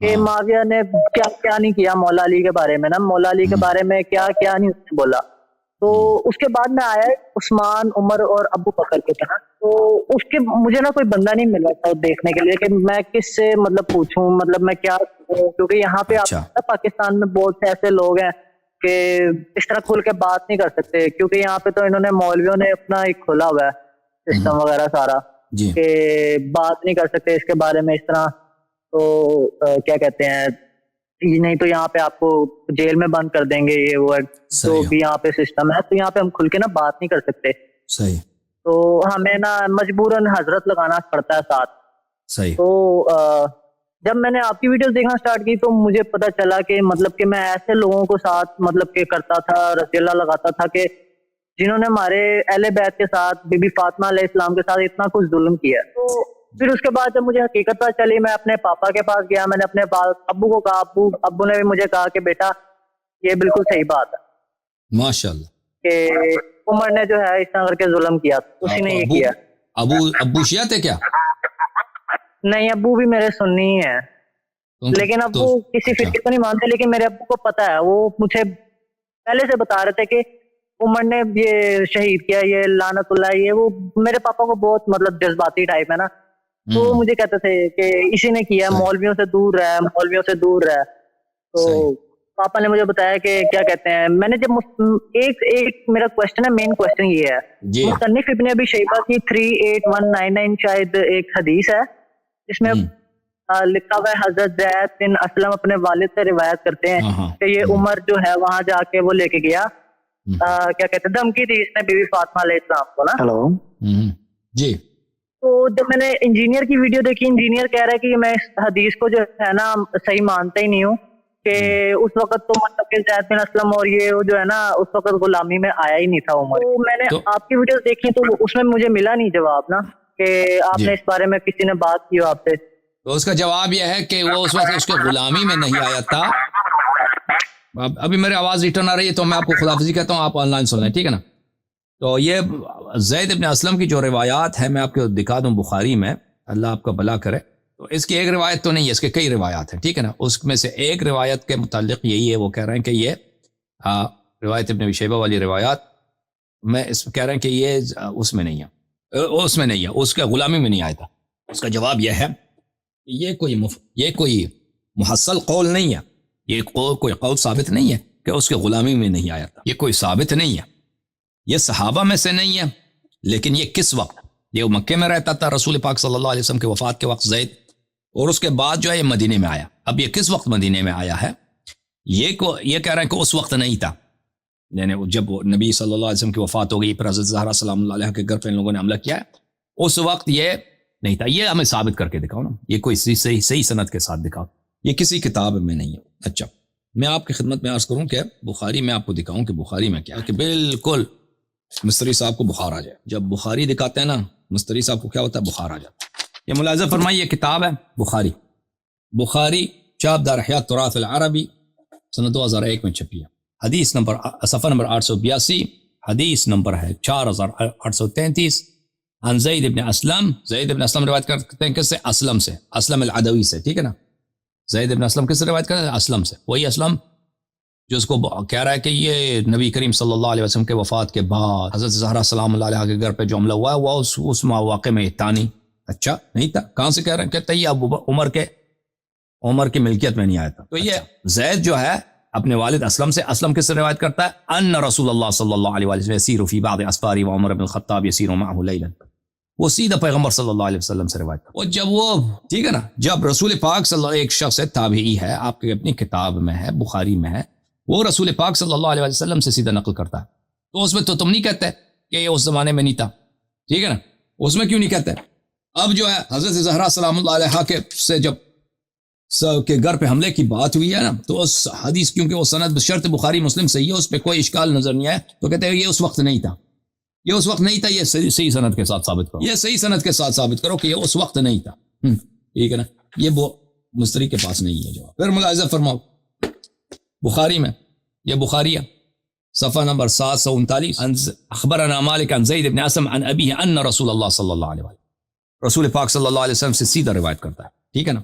کہ معاویہ نے کیا کیا نہیں کیا مولا علی کے بارے میں نا، مولا علی کے بارے میں کیا کیا نہیں اس نے بولا. تو اس کے بعد میں آیا عثمان، عمر اور ابو بکر کے طرح. تو اس کے مجھے نا کوئی بندہ نہیں ملا تھا دیکھنے کے لیے کہ میں کس سے مطلب پوچھوں، مطلب میں کیا کروں، کیونکہ یہاں پہ آپ پاکستان میں بہت سے ایسے لوگ ہیں کہ اس طرح کھل کے بات نہیں کر سکتے، کیونکہ یہاں پہ تو انہوں نے مولویوں نے اپنا ایک کھولا ہوا ہے سسٹم وغیرہ سارا کہ بات نہیں کر سکتے اس کے بارے میں اس طرح. تو کیا کہتے ہیں، نہیں تو یہاں پہ آپ کو جیل میں بند کر دیں گے، یہ وہ جو بھی یہاں پہ سسٹم ہے. تو یہاں پہ ہم کھل کے نا بات نہیں کر سکتے. صحیح. تو ہمیں نا مجبوراً حضرت لگانا پڑتا ہے ساتھ. صحیح. تو جب میں نے آپ کی ویڈیوز دیکھنا سٹارٹ کی تو مجھے پتا چلا کہ مطلب کہ میں ایسے لوگوں کو ساتھ مطلب کہ کرتا تھا، رضی اللہ لگاتا تھا کہ جنہوں نے ہمارے اہل بیت کے ساتھ، بی بی فاطمہ علیہ السلام کے ساتھ اتنا کچھ ظلم کیا. تو پھر اس کے بعد جب مجھے حقیقت پتہ چلی، میں اپنے پاپا کے پاس گیا، میں نے اپنے ابو کو کہا، ابو نے بھی مجھے کہا کہ بیٹا یہ بالکل صحیح بات ہے ماشاءاللہ کہ عمر نے جو ہے اس طرح کر کے ظلم کیا، اسی نے یہ کیا. ابو شیعہ تھے کیا؟ نہیں، ابو بھی میرے سنی ہیں، لیکن ابو کسی فرقے کو نہیں مانتے. لیکن میرے ابو کو پتا ہے، وہ مجھے پہلے سے بتا رہے تھے کہ عمر نے یہ شہید کیا، یہ لعنت اللہ. یہ وہ میرے پاپا کو بہت مطلب جذباتی ٹائپ ہے نا، تو وہ مجھے کہتے تھے کہ اسی نے کیا، مولویوں سے دور رہ، مولویوں سے دور رہ. تو پاپا نے مجھے بتایا کہ کیا کہتے ہیں، میں نے جب ایک میرا کوشچن ہے، مین کوشچن یہ ہے، مصنف ابن ابی شیبہ کی 38199 شاید ایک حدیث ہے جس میں لکھا ہوا ہے حضرت زید بن اسلم اپنے والد سے روایت کرتے ہیں کہ یہ عمر جو ہے وہاں جا کے وہ لے کے گیا، کیا کہتے ہیں، دھمکی دی اس نے بی بی فاطمہ علیہ السلام کو نا. ہیلو جی. تو جب میں نے انجینئر کی ویڈیو دیکھی، انجینئر کہہ رہا ہے کہ میں اس حدیث کو جو ہے نا صحیح مانتا ہی نہیں ہوں کہ اس وقت تو مطلب کہ زید بن اسلم اور یہ جو ہے نا اس وقت غلامی میں آیا ہی نہیں تھا عمر. تو میں نے آپ کی ویڈیوز دیکھی تو اس میں مجھے ملا نہیں جواب نا کہ آپ نے اس بارے میں کسی نے بات کی ہو آپ سے. تو اس کا جواب یہ ہے کہ وہ اس وقت اس کے غلامی میں نہیں آیا تھا. ابھی میری آواز ریٹرن آ رہی ہے تو میں آپ کو خداحافظی کہتا ہوں، آپ آن لائن سن لیں، ٹھیک ہے نا. تو یہ زید ابن اسلم کی جو روایات ہے میں آپ کو دکھا دوں بخاری میں، اللہ آپ کا بھلا کرے. تو اس کی ایک روایت تو نہیں ہے، اس کے کئی روایات ہیں، ٹھیک ہے نا. اس میں سے ایک روایت کے متعلق یہی ہے، وہ کہہ رہے ہیں کہ یہ روایت ابن ابی شیبہ والی روایات میں کہہ رہے ہیں کہ یہ اس میں نہیں ہے، اس کے غلامی میں نہیں آیا تھا. اس کا جواب یہ ہے یہ کوئی محصل قول نہیں ہے، یہ کوئی قول ثابت نہیں ہے کہ اس کے غلامی میں نہیں آیا تھا. یہ کوئی ثابت نہیں ہے، یہ صحابہ میں سے نہیں ہے. لیکن یہ کس وقت، یہ مکے میں رہتا تھا رسول پاک صلی اللہ علیہ وسلم کے وفات کے وقت زید، اور اس کے بعد جو ہے یہ مدینے میں آیا. اب یہ کس وقت مدینے میں آیا ہے، یہ کہہ رہے ہیں کہ اس وقت نہیں تھا، یعنی جب نبی صلی اللہ علیہ وسلم کی وفات ہو گئی، پھر حضرت زہرا سلام اللہ علیہ کے گھر پہ ان لوگوں نے حملہ کیا ہے، اس وقت یہ نہیں تھا. یہ ہمیں ثابت کر کے دکھاؤ نا، یہ کوئی صحیح سند کے ساتھ دکھاؤ، یہ کسی کتاب میں نہیں ہے. اچھا، میں آپ کی خدمت میں عرض کروں کہ بخاری میں آپ کو دکھاؤں کہ بخاری میں کیا، کہ بالکل مستری صاحب کو بخار آ جائے. جب بخاری دکھاتے ہیں نا مستری صاحب کو کیا ہوتا ہے، بخار آ جاتا ہے. یہ ملاحظہ فرمائیے، یہ کتاب ہے بخاری چاپ دار احیاء تراث العربی سنہ 2001 میں چھپی ہے. حدیث نمبر صفحہ نمبر 882، حدیث نمبر ہے 4833. عن زید ابن اسلم روایت کرتے ہیں کس سے، اسلم العدوی سے، ٹھیک ہے نا. زید ابن اسلم کس سے روایت کرتے ہیں، اسلم سے. وہی اسلم جو اس کو کہہ رہا ہے کہ یہ نبی کریم صلی اللہ علیہ وسلم کے وفات کے بعد حضرت زہرا سلام اللہ علیہ کے گھر پہ جو حملہ ہوا ہے وہ اس واقعے میں تانی اچھا نہیں تھا. کہاں سے کہہ رہے ہیں، کہتے ہیں یہ عمر کی ملکیت میں نہیں آیا تھا. تو یہ زید جو ہے اپنے والد اسلم سے، اسلم کس سے روایت کرتا ہے، ان رسول اللہ صلی اللہ علیہ وسلم یسیر فی بعض اسفاری وعمر بن الخطاب یسیر معه لیلا. وہ سیدھا پیغمبر صلی اللہ علیہ وسلم سے روایت کرتا. اور جب وہ ٹھیک ہے نا، جب رسول پاک صلی اللہ علیہ، ایک شخص ہے تابعی ہے، آپ کی اپنی کتاب میں ہے، بخاری میں ہے، وہ رسول پاک صلی اللہ علیہ وسلم سے سیدھا نقل کرتا ہے. تو اس میں تو تم نہیں کہتے کہ یہ اس زمانے میں نہیں تھا، ٹھیک ہے نا. اس میں کیوں نہیں کہتے؟ اب جو ہے حضرت زہرا سلام اللہ علیہ کے سے جب کے گھر پہ حملے کی بات ہوئی ہے نا، تو اس حدیث کیونکہ وہ سند بشرط بخاری مسلم صحیح ہے، اس پہ کوئی اشکال نظر نہیں آیا، تو کہتے ہیں یہ اس وقت نہیں تھا، یہ اس وقت نہیں تھا. یہ صحیح سند کے ساتھ ثابت کرو، یہ صحیح سند کے ساتھ ثابت کرو کہ یہ اس وقت نہیں تھا. ٹھیک ہے نا، یہ وہ مستری کے پاس نہیں ہے جواب. پھر ملاحظہ فرماؤ بخاری میں، یہ بخاری ہے صفحہ نمبر 739. اخبرنا مالک عن زید بن اسلم عن ابیہ ان رسول اللہ صلی اللہ علیہ وسلم، رسول پاک صلی اللہ علیہ وسلم سے سیدھا روایت کرتا ہے، ٹھیک ہے نا.